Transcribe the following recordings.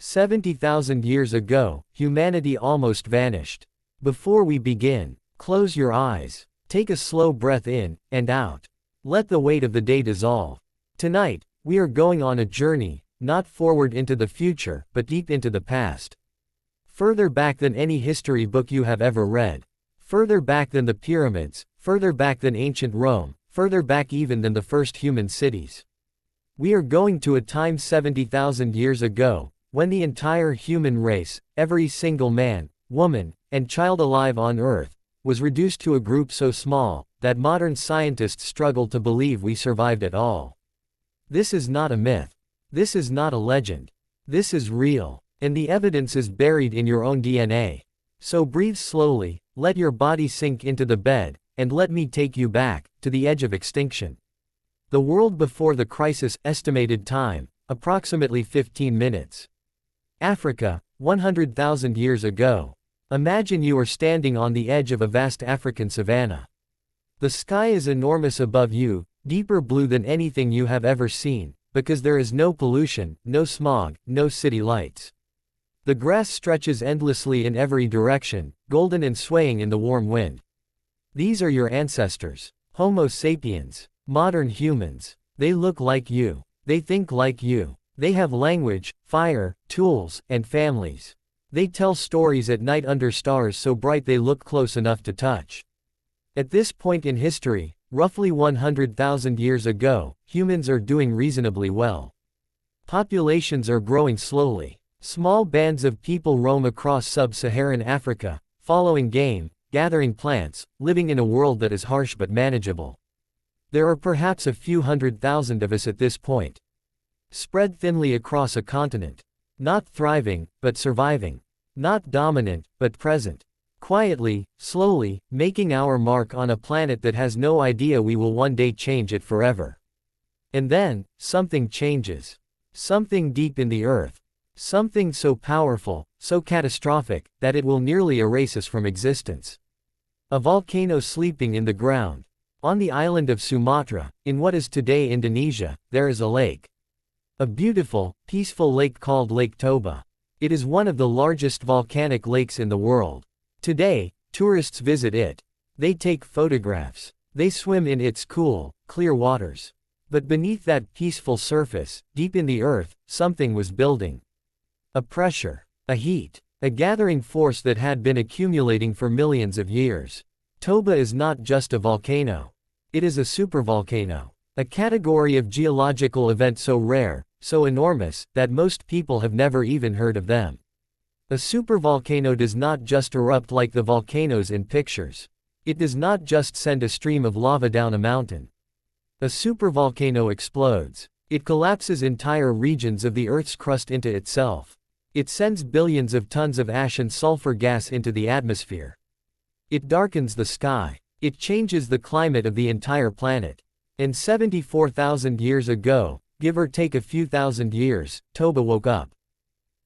70,000 years ago, humanity almost vanished. Before we begin, close your eyes. Take a slow breath in and out. Let the weight of the day dissolve. Tonight, we are going on a journey, not forward into the future, but deep into the past. Further back than any history book you have ever read. Further back than the pyramids, further back than ancient Rome, further back even than the first human cities. We are going to a time 70,000 years ago, when the entire human race, every single man, woman, and child alive on Earth, was reduced to a group so small, that modern scientists struggle to believe we survived at all. This is not a myth. This is not a legend. This is real, and the evidence is buried in your own DNA. So breathe slowly, let your body sink into the bed, and let me take you back, to the edge of extinction. The world before the crisis, estimated time, approximately 15 minutes. Africa, 100,000 years ago. Imagine you are standing on the edge of a vast African savanna. The sky is enormous above you, deeper blue than anything you have ever seen, because there is no pollution, no smog, no city lights. The grass stretches endlessly in every direction, golden and swaying in the warm wind. These are your ancestors, Homo sapiens, modern humans. They look like you. They think like you. They have language, fire, tools, and families. They tell stories at night under stars so bright they look close enough to touch. At this point in history, roughly 100,000 years ago, humans are doing reasonably well. Populations are growing slowly. Small bands of people roam across sub-Saharan Africa, following game, gathering plants, living in a world that is harsh but manageable. There are perhaps a few 100,000 of us at this point. Spread thinly across a continent. Not thriving, but surviving. Not dominant, but present. Quietly, slowly, making our mark on a planet that has no idea we will one day change it forever. And then, something changes. Something deep in the earth. Something so powerful, so catastrophic, that it will nearly erase us from existence. A volcano sleeping in the ground. On the island of Sumatra, in what is today Indonesia, there is a lake. A beautiful, peaceful lake called Lake Toba. It is one of the largest volcanic lakes in the world. Today, tourists visit it. They take photographs. They swim in its cool, clear waters. But beneath that peaceful surface, deep in the earth, something was building. A pressure, a heat, a gathering force that had been accumulating for millions of years. Toba is not just a volcano. It is a supervolcano. A category of geological event so rare, so enormous, that most people have never even heard of them. A supervolcano does not just erupt like the volcanoes in pictures. It does not just send a stream of lava down a mountain. A supervolcano explodes. It collapses entire regions of the Earth's crust into itself. It sends billions of tons of ash and sulfur gas into the atmosphere. It darkens the sky. It changes the climate of the entire planet. And 74,000 years ago, give or take a few thousand years, Toba woke up.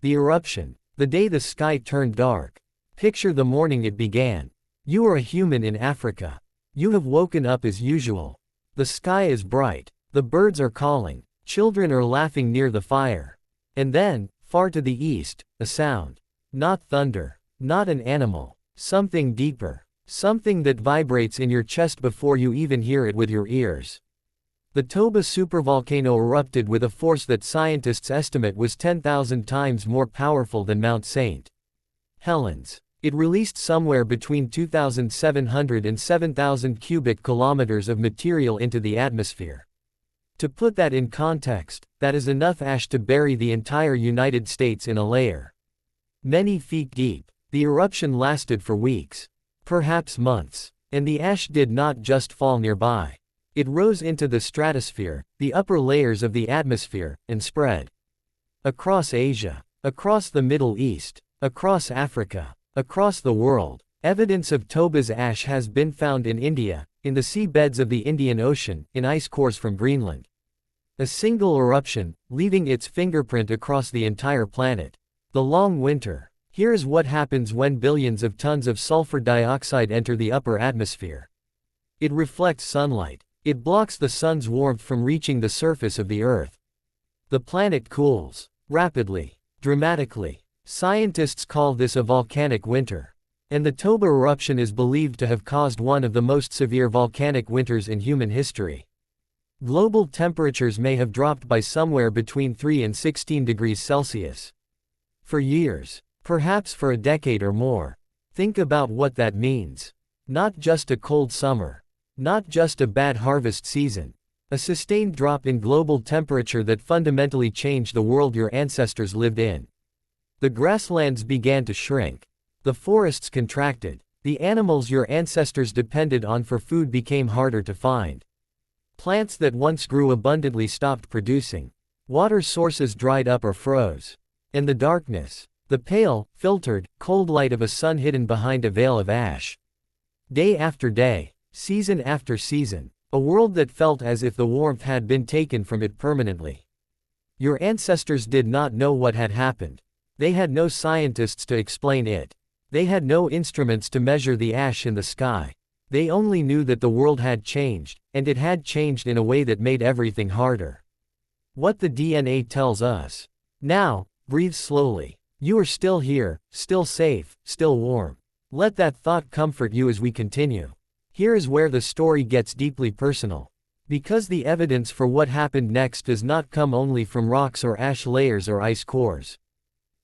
The eruption. The day the sky turned dark. Picture the morning it began. You are a human in Africa. You have woken up as usual. The sky is bright. The birds are calling. Children are laughing near the fire. And then, far to the east, a sound. Not thunder. Not an animal. Something deeper. Something that vibrates in your chest before you even hear it with your ears. The Toba supervolcano erupted with a force that scientists estimate was 10,000 times more powerful than Mount St. Helens. It released somewhere between 2,700 and 7,000 cubic kilometers of material into the atmosphere. To put that in context, that is enough ash to bury the entire United States in a layer. Many feet deep. The eruption lasted for weeks. Perhaps months. And the ash did not just fall nearby. It rose into the stratosphere, the upper layers of the atmosphere, and spread. Across Asia. Across the Middle East. Across Africa. Across the world. Evidence of Toba's ash has been found in India, in the seabeds of the Indian Ocean, in ice cores from Greenland. A single eruption, leaving its fingerprint across the entire planet. The long winter. Here is what happens when billions of tons of sulfur dioxide enter the upper atmosphere. It reflects sunlight. It blocks the sun's warmth from reaching the surface of the Earth. The planet cools. Rapidly. dramatically. Scientists call this a volcanic winter. And the Toba eruption is believed to have caused one of the most severe volcanic winters in human history. Global temperatures may have dropped by somewhere between 3 and 16 degrees Celsius. For years, perhaps for a decade or more. Think about what that means. Not just a cold summer. Not just a bad harvest season. A sustained drop in global temperature that fundamentally changed the world your ancestors lived in. The grasslands began to shrink. The forests contracted. The animals your ancestors depended on for food became harder to find. Plants that once grew abundantly stopped producing. Water sources dried up or froze. And the darkness. The pale, filtered, cold light of a sun hidden behind a veil of ash. Day after day, season after season, a world that felt as if the warmth had been taken from it permanently. Your ancestors did not know what had happened. They had no scientists to explain it. They had no instruments to measure the ash in the sky. They only knew that the world had changed, and it had changed in a way that made everything harder. What the DNA tells us. Now, breathe slowly. You are still here, still safe, still warm. Let that thought comfort you as we continue. Here is where the story gets deeply personal. Because the evidence for what happened next does not come only from rocks or ash layers or ice cores.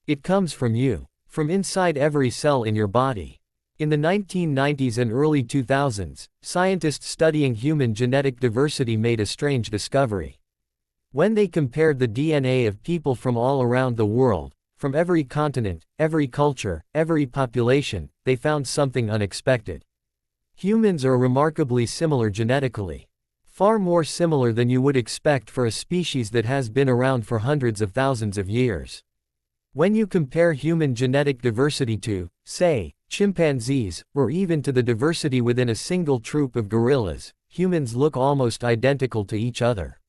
It comes from you, from inside every cell in your body. In the 1990s and early 2000s, scientists studying human genetic diversity made a strange discovery. When they compared the DNA of people from all around the world, from every continent, every culture, every population, they found something unexpected. Humans are remarkably similar genetically. Far more similar than you would expect for a species that has been around for hundreds of thousands of years. When you compare human genetic diversity to, say, chimpanzees, or even to the diversity within a single troop of gorillas, humans look almost identical to each other.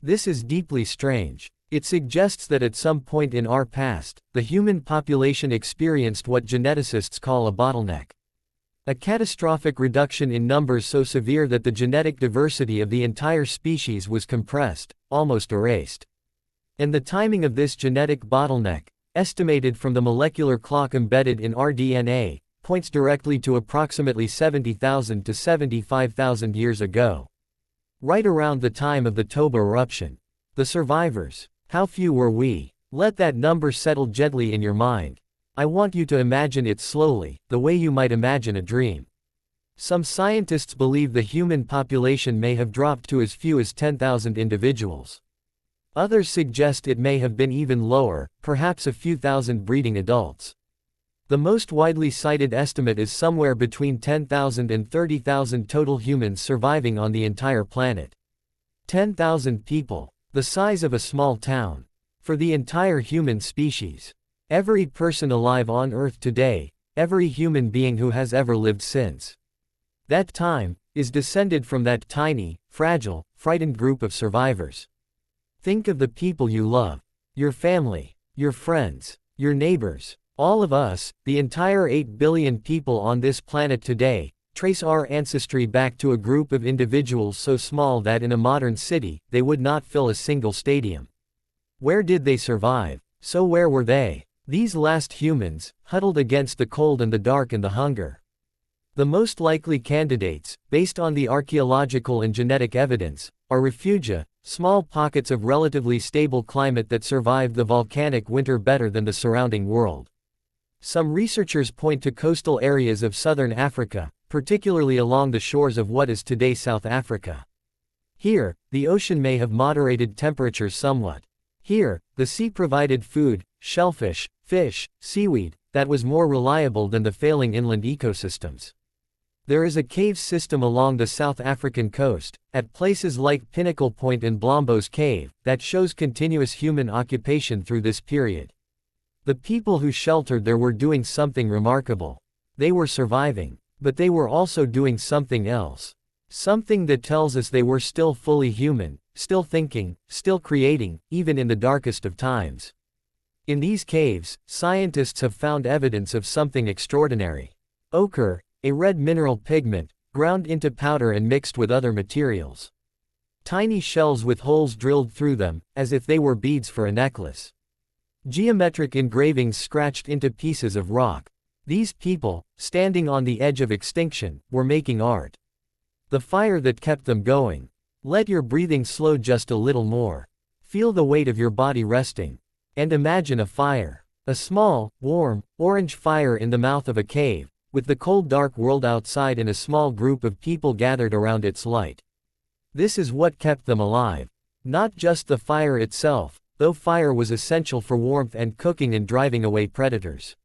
This is deeply strange. It suggests that at some point in our past, the human population experienced what geneticists call a bottleneck. A catastrophic reduction in numbers so severe that the genetic diversity of the entire species was compressed, almost erased. And the timing of this genetic bottleneck, estimated from the molecular clock embedded in our DNA, points directly to approximately 70,000 to 75,000 years ago. Right around the time of the Toba eruption. The survivors. How few were we? Let that number settle gently in your mind. I want you to imagine it slowly, the way you might imagine a dream. Some scientists believe the human population may have dropped to as few as 10,000 individuals. Others suggest it may have been even lower, perhaps a few thousand breeding adults. The most widely cited estimate is somewhere between 10,000 and 30,000 total humans surviving on the entire planet. 10,000 people, the size of a small town. For the entire human species. Every person alive on Earth today, every human being who has ever lived since that time, is descended from that tiny, fragile, frightened group of survivors. Think of the people you love. Your family, your friends, your neighbors. All of us, the entire 8 billion people on this planet today, trace our ancestry back to a group of individuals so small that in a modern city, they would not fill a single stadium. Where did they survive? So where were they? These last humans, huddled against the cold and the dark and the hunger. The most likely candidates, based on the archaeological and genetic evidence, are refugia, small pockets of relatively stable climate that survived the volcanic winter better than the surrounding world. Some researchers point to coastal areas of southern Africa, particularly along the shores of what is today South Africa. Here, the ocean may have moderated temperatures somewhat. Here, the sea provided food, shellfish, fish, seaweed, that was more reliable than the failing inland ecosystems. There is a cave system along the South African coast, at places like Pinnacle Point and Blombos Cave, that shows continuous human occupation through this period. The people who sheltered there were doing something remarkable. They were surviving, but they were also doing something else. Something that tells us they were still fully human, still thinking, still creating, even in the darkest of times. In these caves, scientists have found evidence of something extraordinary. Ochre, a red mineral pigment, ground into powder and mixed with other materials. Tiny shells with holes drilled through them, as if they were beads for a necklace. Geometric engravings scratched into pieces of rock. These people, standing on the edge of extinction, were making art. The fire that kept them going. Let your breathing slow just a little more. Feel the weight of your body resting. And imagine a fire. A small, warm, orange fire in the mouth of a cave, with the cold dark world outside and a small group of people gathered around its light. This is what kept them alive. Not just the fire itself, though fire was essential for warmth and cooking and driving away predators.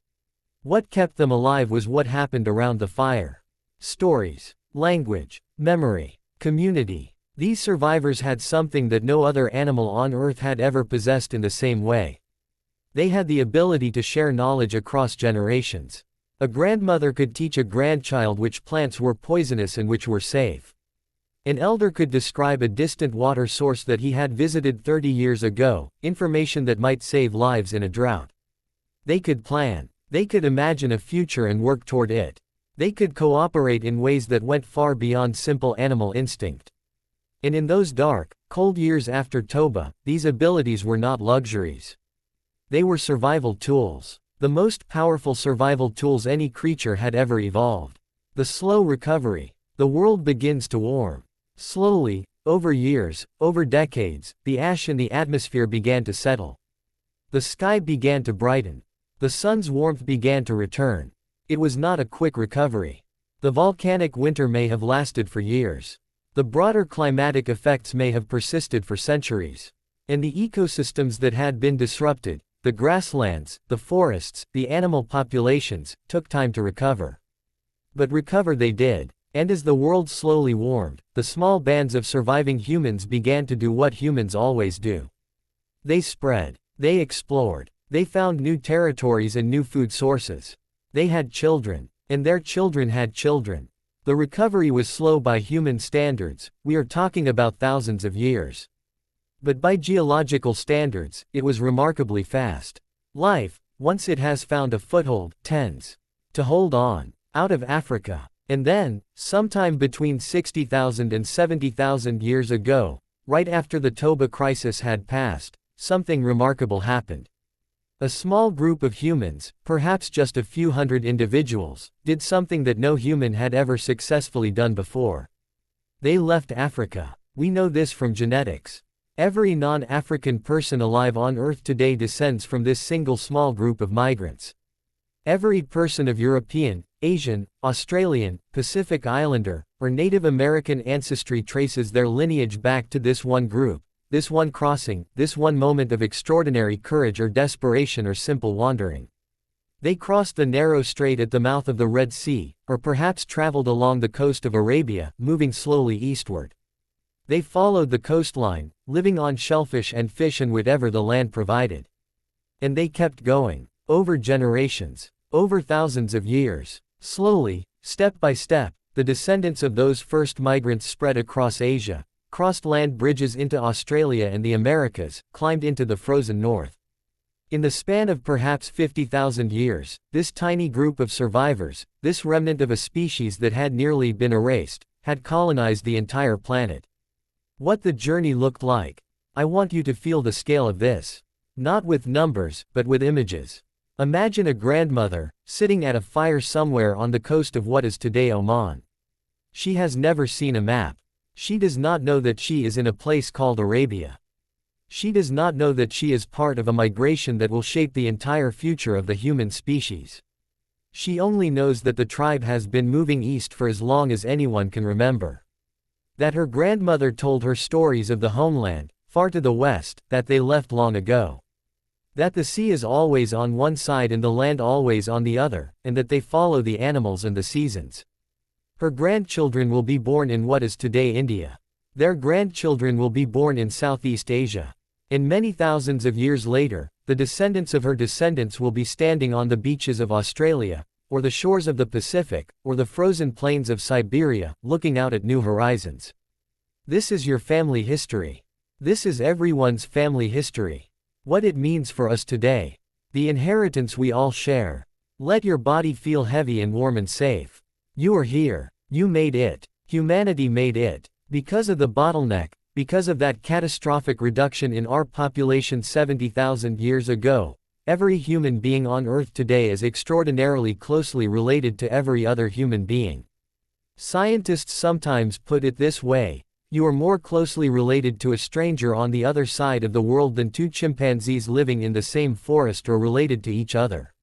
What kept them alive was what happened around the fire. Stories, language, memory, community. These survivors had something that no other animal on Earth had ever possessed in the same way. They had the ability to share knowledge across generations. A grandmother could teach a grandchild which plants were poisonous and which were safe. An elder could describe a distant water source that he had visited 30 years ago, information that might save lives in a drought. They could plan. They could imagine a future and work toward it. They could cooperate in ways that went far beyond simple animal instinct. And in those dark, cold years after Toba, these abilities were not luxuries. They were survival tools. The most powerful survival tools any creature had ever evolved. The slow recovery. The world begins to warm. Slowly, over years, over decades, the ash in the atmosphere began to settle. The sky began to brighten. The sun's warmth began to return. It was not a quick recovery. The volcanic winter may have lasted for years. The broader climatic effects may have persisted for centuries. And the ecosystems that had been disrupted, the grasslands, the forests, the animal populations, took time to recover. But recover they did. And as the world slowly warmed, the small bands of surviving humans began to do what humans always do. They spread. They explored. They found new territories and new food sources. They had children. And their children had children. The recovery was slow by human standards, we are talking about thousands of years. But by geological standards, it was remarkably fast. Life, once it has found a foothold, tends to hold on. Out of Africa. And then, sometime between 60,000 and 70,000 years ago, right after the Toba crisis had passed, something remarkable happened. A small group of humans, perhaps just a few hundred individuals, did something that no human had ever successfully done before. They left Africa. We know this from genetics. Every non-African person alive on Earth today descends from this single small group of migrants. Every person of European, Asian, Australian, Pacific Islander, or Native American ancestry traces their lineage back to this one group. This one crossing, this one moment of extraordinary courage or desperation or simple wandering. They crossed the narrow strait at the mouth of the Red Sea, or perhaps traveled along the coast of Arabia, moving slowly eastward. They followed the coastline, living on shellfish and fish and whatever the land provided. And they kept going, over generations, over thousands of years. Slowly, step by step, the descendants of those first migrants spread across Asia, crossed land bridges into Australia and the Americas, climbed into the frozen north. In the span of perhaps 50,000 years, this tiny group of survivors, this remnant of a species that had nearly been erased, had colonized the entire planet. What the journey looked like. I want you to feel the scale of this. Not with numbers, but with images. Imagine a grandmother, sitting at a fire somewhere on the coast of what is today Oman. She has never seen a map. She does not know that she is in a place called Arabia. She does not know that she is part of a migration that will shape the entire future of the human species. She only knows that the tribe has been moving east for as long as anyone can remember. That her grandmother told her stories of the homeland, far to the west, that they left long ago. That the sea is always on one side and the land always on the other, and that they follow the animals and the seasons. Her grandchildren will be born in what is today India. Their grandchildren will be born in Southeast Asia. And many thousands of years later, the descendants of her descendants will be standing on the beaches of Australia, or the shores of the Pacific, or the frozen plains of Siberia, looking out at new horizons. This is your family history. This is everyone's family history. What it means for us today. The inheritance we all share. Let your body feel heavy and warm and safe. You are here. You made it. Humanity made it. Because of the bottleneck, because of that catastrophic reduction in our population 70,000 years ago, Every human being on Earth today is extraordinarily closely related to every other human being. Scientists sometimes put it this way: you are more closely related to a stranger on the other side of the world than two chimpanzees living in the same forest or related to each other.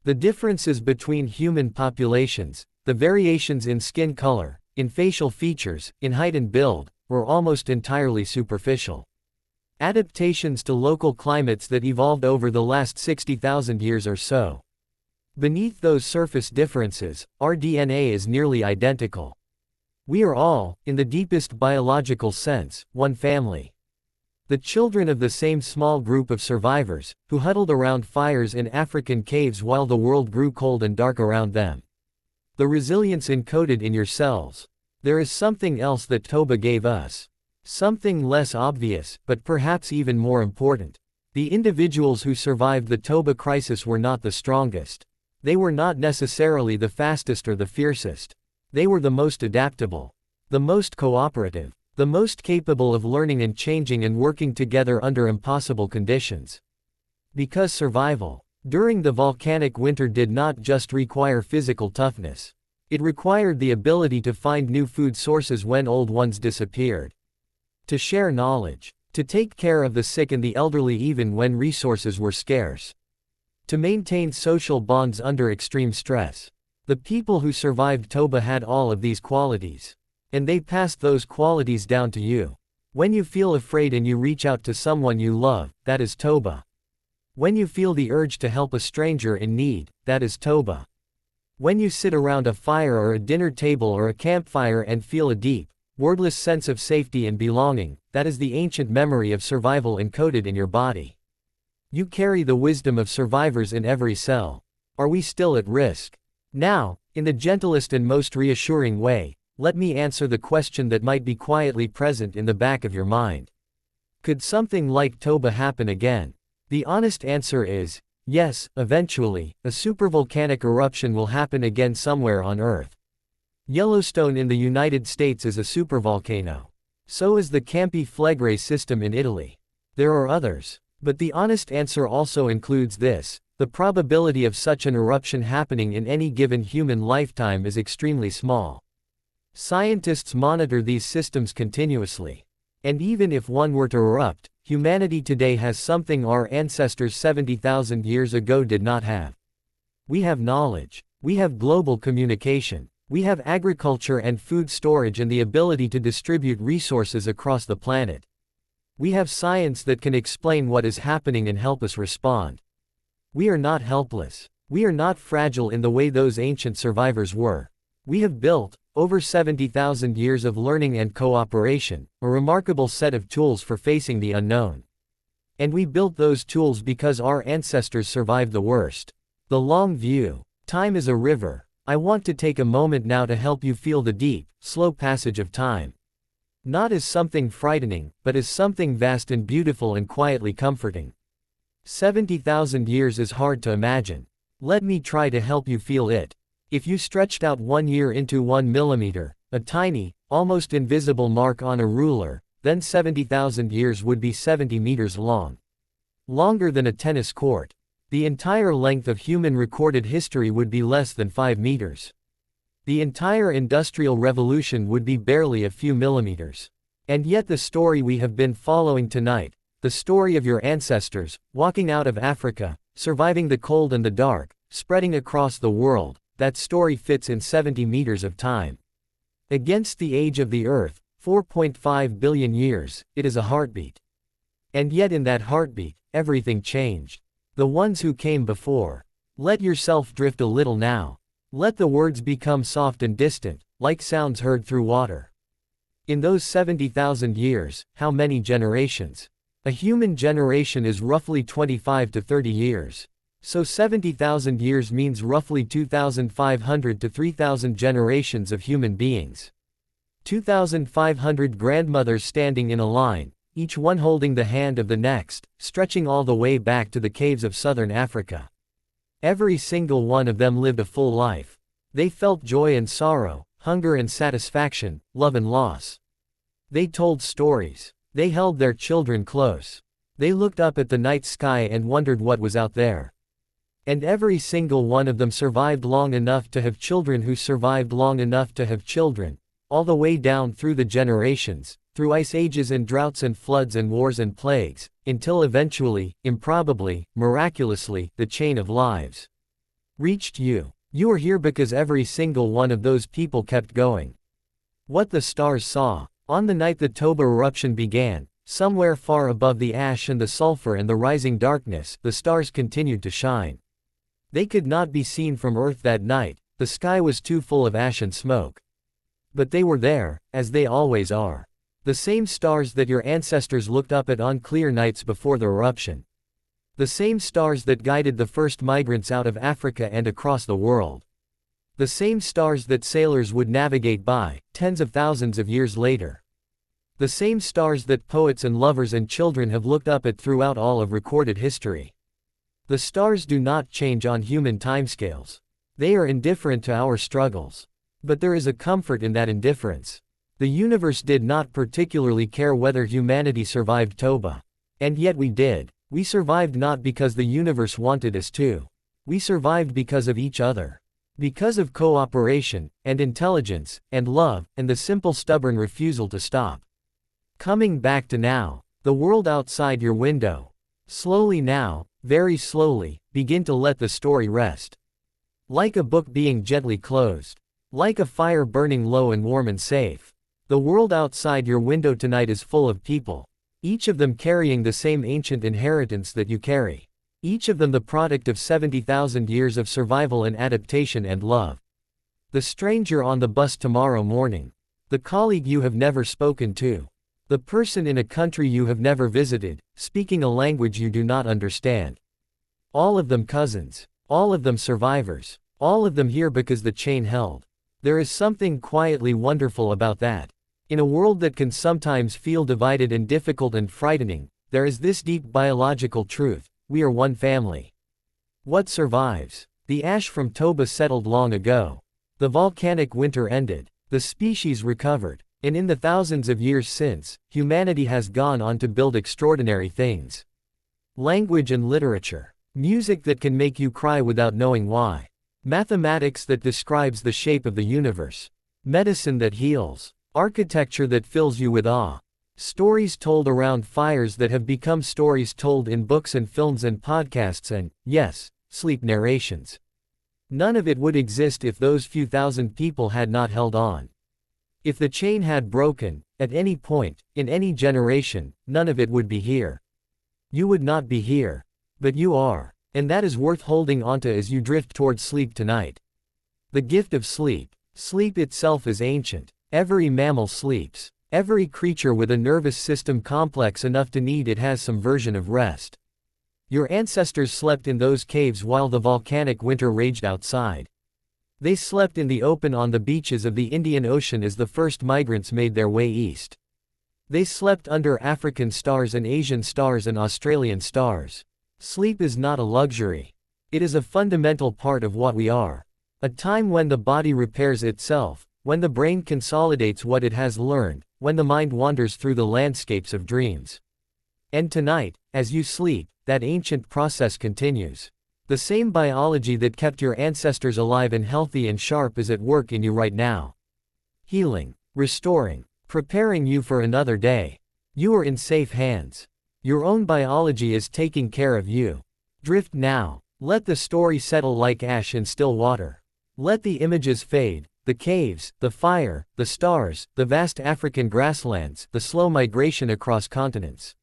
The differences between human populations, the variations in skin color, in facial features, in height and build, were almost entirely superficial. Adaptations to local climates that evolved over the last 60,000 years or so. Beneath those surface differences, our DNA is nearly identical. We are all, in the deepest biological sense, one family. The children of the same small group of survivors, who huddled around fires in African caves while the world grew cold and dark around them. The resilience encoded in your cells. There is something else that Toba gave us. Something less obvious, but perhaps even more important. The individuals who survived the Toba crisis were not the strongest. They were not necessarily the fastest or the fiercest. They were the most adaptable, the most cooperative, the most capable of learning and changing and working together under impossible conditions. Because survival during the volcanic winter did not just require physical toughness. It required the ability to find new food sources when old ones disappeared. To share knowledge. To take care of the sick and the elderly even when resources were scarce. To maintain social bonds under extreme stress. The people who survived Toba had all of these qualities. And they passed those qualities down to you. When you feel afraid and you reach out to someone you love, that is Toba. When you feel the urge to help a stranger in need, that is Toba. When you sit around a fire or a dinner table or a campfire and feel a deep, wordless sense of safety and belonging, that is the ancient memory of survival encoded in your body. You carry the wisdom of survivors in every cell. Are we still at risk? Now, in the gentlest and most reassuring way, let me answer the question that might be quietly present in the back of your mind. Could something like Toba happen again? The honest answer is, yes, eventually, a supervolcanic eruption will happen again somewhere on Earth. Yellowstone in the United States is a supervolcano. So is the Campi Flegrei system in Italy. There are others. But the honest answer also includes this: the probability of such an eruption happening in any given human lifetime is extremely small. Scientists monitor these systems continuously. And even if one were to erupt, humanity today has something our ancestors 70,000 years ago did not have. We have knowledge. We have global communication. We have agriculture and food storage and the ability to distribute resources across the planet. We have science that can explain what is happening and help us respond. We are not helpless. We are not fragile in the way those ancient survivors were. We have built, over 70,000 years of learning and cooperation, a remarkable set of tools for facing the unknown. And we built those tools because our ancestors survived the worst. The long view. Time is a river. I want to take a moment now to help you feel the deep, slow passage of time. Not as something frightening, but as something vast and beautiful and quietly comforting. 70,000 years is hard to imagine. Let me try to help you feel it. If you stretched out 1 year into 1 millimeter, a tiny, almost invisible mark on a ruler, then 70,000 years would be 70 meters long. Longer than a tennis court. The entire length of human recorded history would be less than 5 meters. The entire Industrial Revolution would be barely a few millimeters. And yet the story we have been following tonight, the story of your ancestors, walking out of Africa, surviving the cold and the dark, spreading across the world, that story fits in 70 meters of time. Against the age of the Earth, 4.5 billion years, it is a heartbeat. And yet in that heartbeat, everything changed. The ones who came before. Let yourself drift a little now. Let the words become soft and distant, like sounds heard through water. In those 70,000 years, how many generations? A human generation is roughly 25 to 30 years. So 70,000 years means roughly 2,500 to 3,000 generations of human beings. 2,500 grandmothers standing in a line, each one holding the hand of the next, stretching all the way back to the caves of southern Africa. Every single one of them lived a full life. They felt joy and sorrow, hunger and satisfaction, love and loss. They told stories. They held their children close. They looked up at the night sky and wondered what was out there. And every single one of them survived long enough to have children who survived long enough to have children, all the way down through the generations, through ice ages and droughts and floods and wars and plagues, until eventually, improbably, miraculously, the chain of lives reached you. You are here because every single one of those people kept going. What the stars saw. On the night the Toba eruption began, somewhere far above the ash and the sulfur and the rising darkness, the stars continued to shine. They could not be seen from Earth that night, the sky was too full of ash and smoke. But they were there, as they always are. The same stars that your ancestors looked up at on clear nights before the eruption. The same stars that guided the first migrants out of Africa and across the world. The same stars that sailors would navigate by, tens of thousands of years later. The same stars that poets and lovers and children have looked up at throughout all of recorded history. The stars do not change on human timescales. They are indifferent to our struggles. But there is a comfort in that indifference. The universe did not particularly care whether humanity survived Toba. And yet we did. We survived not because the universe wanted us to. We survived because of each other. Because of cooperation, and intelligence, and love, and the simple stubborn refusal to stop. Coming back to now, the world outside your window. Slowly now, very slowly, begin to let the story rest. Like a book being gently closed. Like a fire burning low and warm and safe. The world outside your window tonight is full of people. Each of them carrying the same ancient inheritance that you carry. Each of them the product of 70,000 years of survival and adaptation and love. The stranger on the bus tomorrow morning. The colleague you have never spoken to. The person in a country you have never visited, speaking a language you do not understand. All of them cousins. All of them survivors. All of them here because the chain held. There is something quietly wonderful about that. In a world that can sometimes feel divided and difficult and frightening, there is this deep biological truth: we are one family. What survives? The ash from Toba settled long ago. The volcanic winter ended. The species recovered. And in the thousands of years since, humanity has gone on to build extraordinary things. Language and literature. Music that can make you cry without knowing why. Mathematics that describes the shape of the universe. Medicine that heals. Architecture that fills you with awe. Stories told around fires that have become stories told in books and films and podcasts and, yes, sleep narrations. None of it would exist if those few thousand people had not held on. If the chain had broken, at any point, in any generation, none of it would be here. You would not be here. But you are. And that is worth holding onto as you drift towards sleep tonight. The gift of sleep. Sleep itself is ancient. Every mammal sleeps. Every creature with a nervous system complex enough to need it has some version of rest. Your ancestors slept in those caves while the volcanic winter raged outside. They slept in the open on the beaches of the Indian Ocean as the first migrants made their way east. They slept under African stars and Asian stars and Australian stars. Sleep is not a luxury. It is a fundamental part of what we are. A time when the body repairs itself, when the brain consolidates what it has learned, when the mind wanders through the landscapes of dreams. And tonight, as you sleep, that ancient process continues. The same biology that kept your ancestors alive and healthy and sharp is at work in you right now. Healing, restoring, preparing you for another day. You are in safe hands. Your own biology is taking care of you. Drift now. Let the story settle like ash in still water. Let the images fade, the caves, the fire, the stars, the vast African grasslands, the slow migration across continents.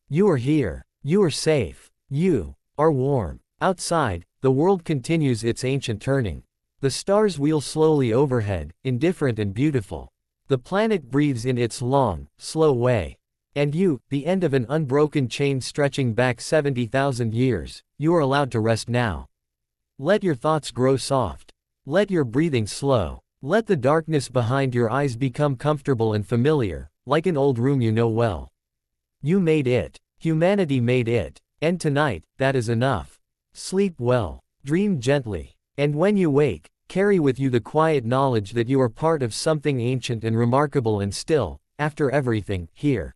You are here. You are safe. You are warm. Outside, the world continues its ancient turning. The stars wheel slowly overhead, indifferent and beautiful. The planet breathes in its long, slow way. And you, the end of an unbroken chain stretching back 70,000 years, you are allowed to rest now. Let your thoughts grow soft. Let your breathing slow. Let the darkness behind your eyes become comfortable and familiar, like an old room you know well. You made it. Humanity made it. And tonight, that is enough. Sleep well. Dream gently. And when you wake, carry with you the quiet knowledge that you are part of something ancient and remarkable and still, after everything, here.